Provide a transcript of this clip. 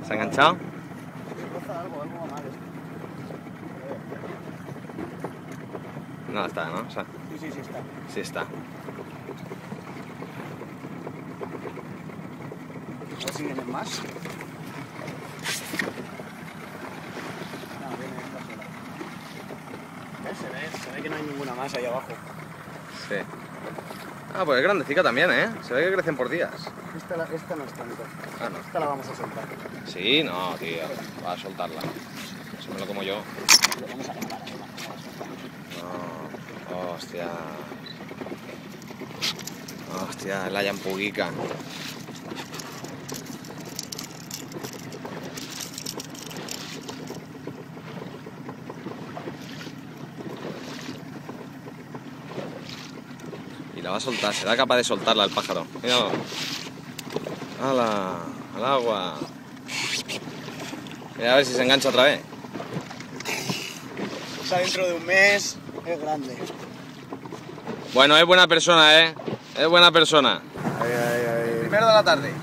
¿Se ha enganchado? Algo va mal esto. No está, ¿no? O sea, Sí está. sí está. A ver si vienen más. No, viene esta sola. ¿Ves? Se ve que no hay ninguna más ahí abajo. Sí. Ah, pues es grandecica también, ¿eh? Se ve que crecen por días. Esta no es tanto. Ah, no. Esta la vamos a soltar. Sí, no, tío. Va a soltarla. Eso me lo como yo. Lo vamos a grabar ahí. No. Hostia. Hostia, la llampuguica. Y la va a soltar, será capaz de soltarla el pájaro. Míralo. ¡Hala! ¡Al agua! Mira a ver si se engancha otra vez. O sea, dentro de un mes es grande. Bueno, es buena persona, ¿eh? Es buena persona. Primero de la tarde.